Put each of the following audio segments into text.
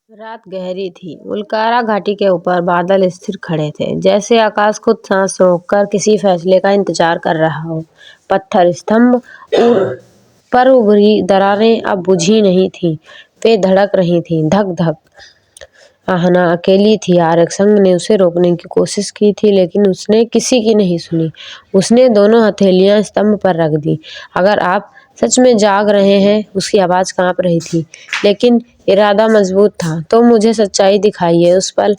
रात गहरी थी। उल्कारा घाटी के ऊपर बादल स्थिर खड़े थे, जैसे आकाश खुद सांस रोककर किसी फैसले का इंतजार कर रहा हो। पत्थर स्तंभ पर उभरी दरारें अब बुझी नहीं थीं, वे धड़क रही थीं, धक धक। आहना अकेली थी। आरक्षक ने उसे रोकने की कोशिश की थी, लेकिन उसने किसी की नहीं सुनी। उसने दोनों हथेलियां स्तंभ पर रख दी। अगर आप सच में जाग रहे हैं, उसकी आवाज कांप रही थी, लेकिन इरादा मजबूत था। तो मुझे सच्चाई दिखाइए। उस पल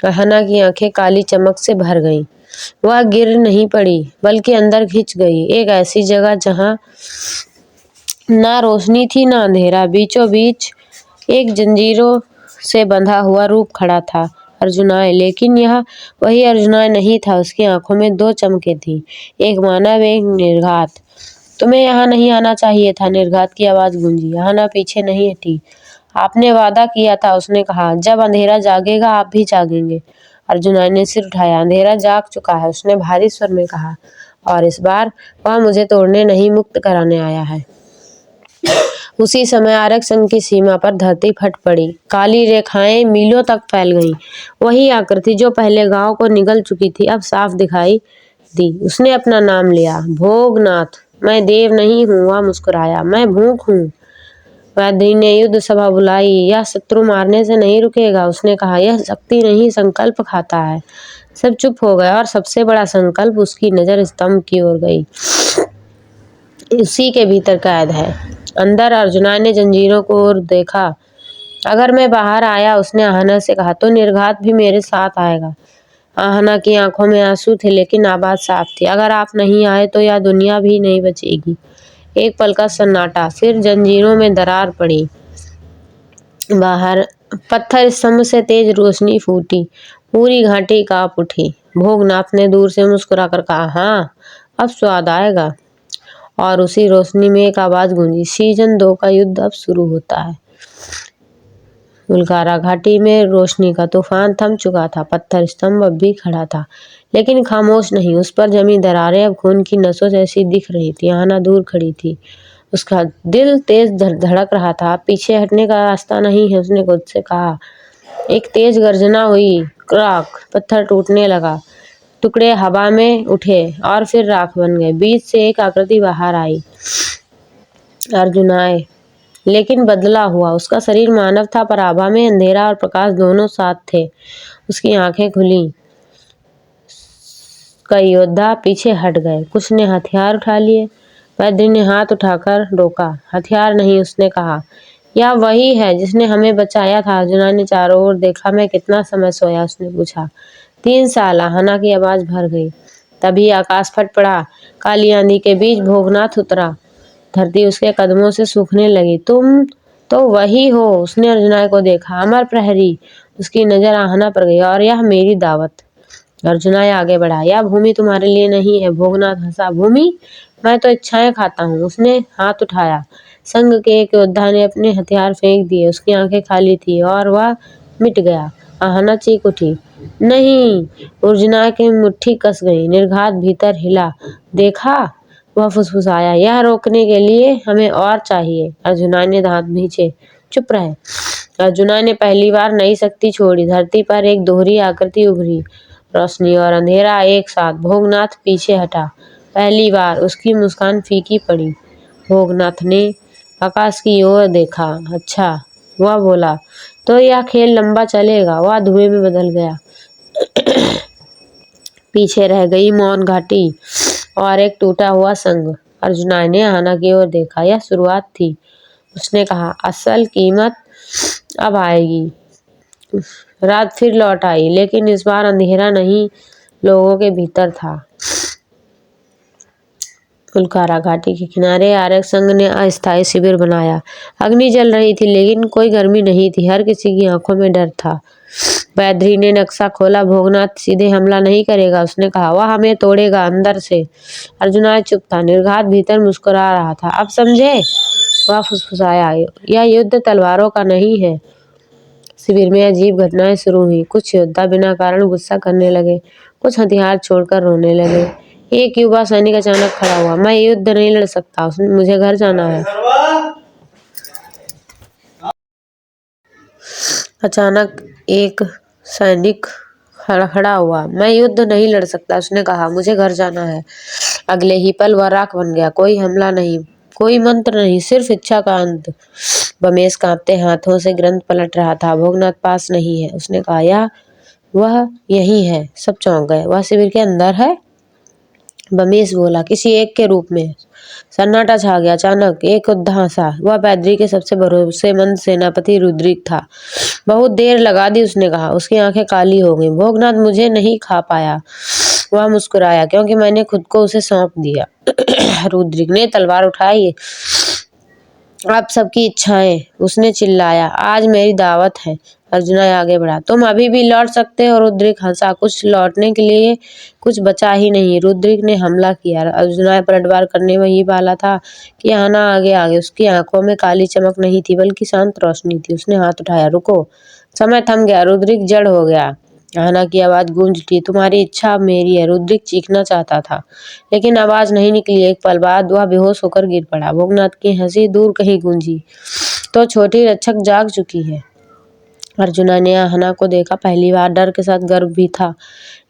आहना की आंखें काली चमक से भर गईं। वह गिर नहीं पड़ी, बल्कि अंदर खिंच गई, एक ऐसी जगह जहां ना रोशनी थी ना अंधेरा। बीचों बीच एक जंजीरों से बंधा हुआ रूप खड़ा था, अर्जुनाय। लेकिन यह वही अर्जुनाय नहीं था। उसकी आंखों में दो चमकें थीं, एक मानव, एक निर्घात। तुम्हें यहाँ नहीं आना चाहिए था, निर्घात की आवाज गूंजी। आहना पीछे नहीं हटी। आपने वादा किया था, उसने कहा। जब अंधेरा जागेगा, आप भी जागेंगे। अर्जुनाय ने सिर उठाया। अंधेरा जाग चुका है, उसने भारी स्वर में कहा, और इस बार वह मुझे तोड़ने नहीं, मुक्त कराने आया है। उसी समय आरक्षक की सीमा पर धरती फट पड़ी। काली रेखाएं मीलों तक फैल गईं। वही आकृति जो पहले गांव को निगल चुकी थी, अब साफ दिखाई दी। उसने अपना नाम लिया, भोगनाथ। मैं देव नहीं हूँ, वह मुस्कुराया। मैं भूख हूँ। वैद्य ने युद्ध सभा बुलाई। यह शत्रु मारने से नहीं रुकेगा, उसने कहा। यह शक्ति नहीं, संकल्प खाता है। सब चुप हो गया, और सबसे बड़ा संकल्प। उसकी नजर स्तंभ की ओर गई। उसी के भीतर कैद है। अंदर अर्जुना ने जंजीरों को ओर देखा। अगर मैं बाहर आया, उसने आहना से कहा, तो निर्घात भी मेरे साथ आएगा। आहना की आंखों में आंसू थे, लेकिन आवाज साफ थी। अगर आप नहीं आए तो यह दुनिया भी नहीं बचेगी। एक पल का सन्नाटा, फिर जंजीरों में दरार पड़ी। बाहर पत्थर स्तंभ से तेज रोशनी फूटी। पूरी घाटी कांप उठी। भोगनाथ ने दूर से मुस्कुराकर कहा, हाँ, अब स्वाद आएगा। और उसी रोशनी में एक आवाज गूंजी, सीजन 2 का युद्ध अब शुरू होता है। उल्कारा घाटी में रोशनी का तूफान थम चुका था। पत्थर स्तंभ अब भी खड़ा था, लेकिन खामोश नहीं। उस पर जमी दरारें अब खून की नसों जैसी दिख रही थी। आहना दूर खड़ी थी, उसका दिल तेज धड़क रहा था। पीछे हटने का रास्ता नहीं है, उसने खुद से कहा। एक तेज गर्जना हुई, क्रैक, पत्थर टूटने लगा। टुकड़े हवा में उठे और फिर राख बन गए। बीच से एक आकृति बाहर आई, अर्जुनाय, लेकिन बदला हुआ। उसका शरीर मानव था, पर आभा में अंधेरा और प्रकाश दोनों साथ थे। उसकी आंखें खुली। कई योद्धा पीछे हट गए, कुछ ने हथियार उठा लिए। वैद्य ने हाथ उठाकर रोका। हथियार नहीं, उसने कहा। यह वही है जिसने हमें बचाया था। अर्जुना ने चारों ओर देखा। मैं कितना समय सोया, उसने पूछा। 3 साल, आहना की आवाज भर गई। तभी आकाश फट पड़ा। काली आंधी के बीच भोगनाथ उतरा। धरती उसके कदमों से सूखने लगी। तुम तो वही हो, उसने अर्जुना को देखा। अमर प्रहरी। उसकी नजर आहना पर गई। और यह मेरी दावत। अर्जुना आगे बढ़ा। यह भूमि तुम्हारे लिए नहीं है। भोगनाथ हंसा। भूमि? मैं तो इच्छाएं खाता हूँ। उसने हाथ उठाया। संघ के एक योद्धा ने अपने हथियार फेंक दिए। उसकी आंखें खाली थी और वह मिट गया। आहना चीख उठी, नहीं! अर्जुना की मुट्ठी कस गई। निर्घात भीतर हिला। देखा? वह फुसफुसाया। यह रोकने के लिए हमें और चाहिए। अर्जुना ने दांत भींचे। चुप रहे। अर्जुना ने पहली बार नई शक्ति छोड़ी। धरती पर एक दोहरी आकृति उभरी, रोशनी और अंधेरा एक साथ। भोगनाथ पीछे हटा। पहली बार उसकी मुस्कान फीकी पड़ी। भोगनाथ ने आकाश की ओर देखा। अच्छा, वह बोला, तो यह खेल लंबा चलेगा। वह धुएं में बदल गया। पीछे रह गई मौन घाटी और एक टूटा हुआ संघ। अर्जुना ने आहना की ओर देखा। यह शुरुआत थी, उसने कहा। असल कीमत अब आएगी। रात फिर लौट आई, लेकिन इस बार अंधेरा नहीं, लोगों के भीतर था। उल्कारा घाटी के किनारे आरक्षक संघ ने अस्थायी शिविर बनाया। अग्नि जल रही थी, लेकिन कोई गर्मी नहीं थी। हर किसी की आंखों में डर था। वैद्य ने नक्शा खोला। भोगनाथ सीधे हमला नहीं करेगा, उसने कहा। वह हमें तोड़ेगा अंदर से। अर्जुना चुप था। निर्घात भीतर मुस्कुरा रहा था। अब समझे? वह फुसफुसाया। यह युद्ध तलवारों का नहीं है। शिविर में अजीब घटनाएं शुरू हुई। कुछ योद्धा बिना कारण गुस्सा करने लगे, कुछ हथियार छोड़कर रोने लगे। एक युवा सैनिक अचानक खड़ा हुआ। मैं युद्ध नहीं लड़ सकता, मुझे घर जाना है। अचानक एक सैनिक खड़ा हुआ। मैं युद्ध नहीं लड़ सकता, उसने कहा। मुझे घर जाना है। अगले ही पल वह राख बन गया। कोई हमला नहीं, कोई मंत्र नहीं, सिर्फ इच्छा का अंत। बमेश कांपते हाथों से ग्रंथ पलट रहा था। भोगनाथ पास नहीं है, उसने कहा। या वह यही है। सब चौंक गए। वह शिविर के अंदर है? बमेश बोला, किसी एक के रूप में। सन्नाटा छा गया। अचानक एक उद्धा हंसा। वह पैदरी के सबसे भरोसेमंद सेनापति रुद्रिक था। बहुत देर लगा दी, उसने कहा। उसकी आंखें काली हो गईं। भोगनाथ मुझे नहीं खा पाया। वह मुस्कुराया, क्योंकि मैंने खुद को उसे सौंप दिया। रुद्रिक ने तलवार उठाई। अब सबकी इच्छाएं, उसने चिल्लाया। आज मेरी दावत है। अर्जुना आगे बढ़ा। तुम अभी भी लौट सकते हो। रुद्रिक हंसा। कुछ लौटने के लिए कुछ बचा ही नहीं। रुद्रिक ने हमला किया। अर्जुना पलटवार करने वही वाला था कि आना आगे आगे। उसकी आंखों में काली चमक नहीं थी, बल्कि शांत रोशनी थी। उसने हाथ उठाया। रुको। समय थम गया। रुद्रिक जड़ हो गया। आना की आवाज गूंज उठी। तुम्हारी इच्छा अब मेरी है। रुद्रिक चीखना चाहता था, लेकिन आवाज नहीं निकली। एक पल बाद वह बेहोश होकर गिर पड़ा। भोगनाथ की हंसी दूर कहीं गूंजी। तो छोटी रक्षक जाग चुकी है। अर्जुना ने आहना को देखा। पहली बार डर के साथ गर्व भी था।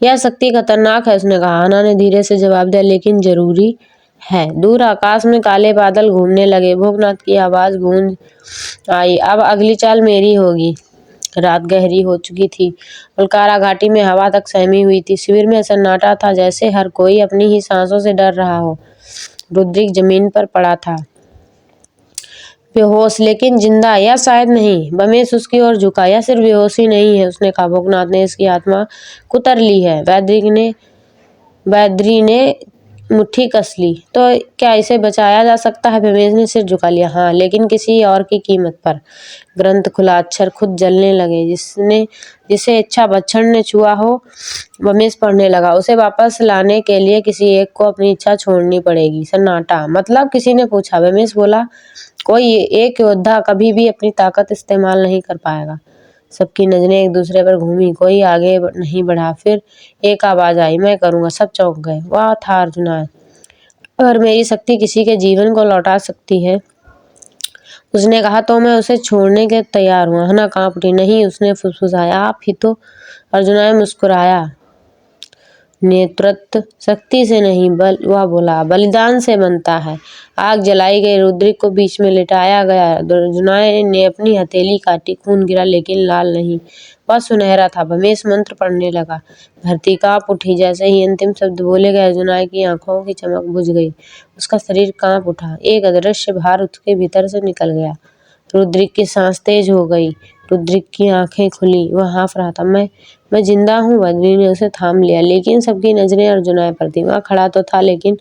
यह शक्ति खतरनाक है, उसने कहा। आहना ने धीरे से जवाब दिया, लेकिन जरूरी है। दूर आकाश में काले बादल घूमने लगे। भोगनाथ की आवाज गूंज आई। अब अगली चाल मेरी होगी। रात गहरी हो चुकी थी। उल्कारा घाटी में हवा तक सहमी हुई थी। शिविर में सन्नाटा था, जैसे हर कोई अपनी ही सांसों से डर रहा हो। रुद्रिक जमीन पर पड़ा था, बेहोश लेकिन जिंदा, या शायद नहीं। बमेश उसकी ओर झुका। या सिर्फ बेहोशी नहीं है, उसने कहा। भोगनाथ ने इसकी आत्मा कुतर ली है। बैद्री ने मुट्ठी कस ली। तो क्या इसे बचाया जा सकता है? बमेश ने सिर झुका लिया। हाँ, लेकिन किसी और की कीमत पर। ग्रंथ खुला। अक्षर खुद जलने लगे। जिसे इच्छा बच्छर ने छुआ हो। बमेश पढ़ने लगा। उसे वापस लाने के लिए किसी एक को अपनी इच्छा छोड़नी पड़ेगी। सन्नाटा। मतलब? किसी ने पूछा। बमेश बोला, कोई एक योद्धा कभी भी अपनी ताकत इस्तेमाल नहीं कर पाएगा। सबकी नजरें एक दूसरे पर घूमी। कोई आगे नहीं बढ़ा। फिर एक आवाज आई, मैं करूंगा। सब चौंक गए। वह था अर्जुना। अगर मेरी शक्ति किसी के जीवन को लौटा सकती है, उसने कहा, तो मैं उसे छोड़ने के तैयार हूँ। आहना कांप उठी। नहीं, उसने फुसफुसाया। आप ही तो। अर्जुना ने मुस्कुराया। नेतृत्व शक्ति से नहीं, वह बोला, बलिदान से बनता है। आग जलाई गई। रुद्रिक को बीच में लिटाया गया। अर्जुना ने अपनी हथेली काटी। खून गिरा, लेकिन लाल नहीं। वह सुनहरा था। बमेश मंत्र पढ़ने लगा। धरती कांप उठी। जैसे ही अंतिम शब्द बोले गए, अर्जुना की आंखों की चमक बुझ गई। उसका शरीर कांप उठा। एक अदृश्य भार उसके भीतर से निकल गया। रुद्रिक की सांस तेज हो गई। रुद्रिक की आंखें खुली। वह हाँफ रहा था। मैं जिंदा हूँ। बद्री ने उसे थाम लिया, लेकिन सबकी नजरें अर्जुना पर थी। वह खड़ा तो था, लेकिन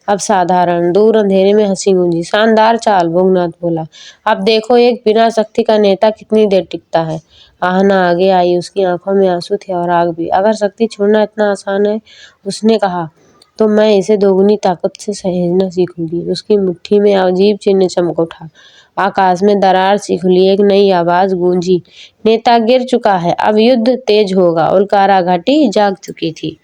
अब साधारण। दूर अंधेरे में हंसी गूंजी। शानदार चाल, भोगनाथ बोला। अब देखो, एक बिना शक्ति का नेता कितनी देर टिकता है। आहना आगे आई। उसकी आंखों में आंसू थे और आग भी। अगर शक्ति छोड़ना इतना आसान है, उसने कहा, तो मैं इसे दोगुनी ताकत से सहेजना सीखूंगी। उसकी मुट्ठी में अजीब चिन्ह चमक उठा। आकाश में दरार सी खुली। एक नई आवाज गूंजी, नेता गिर चुका है, अब युद्ध तेज होगा। उल्कारा घाटी जाग चुकी थी।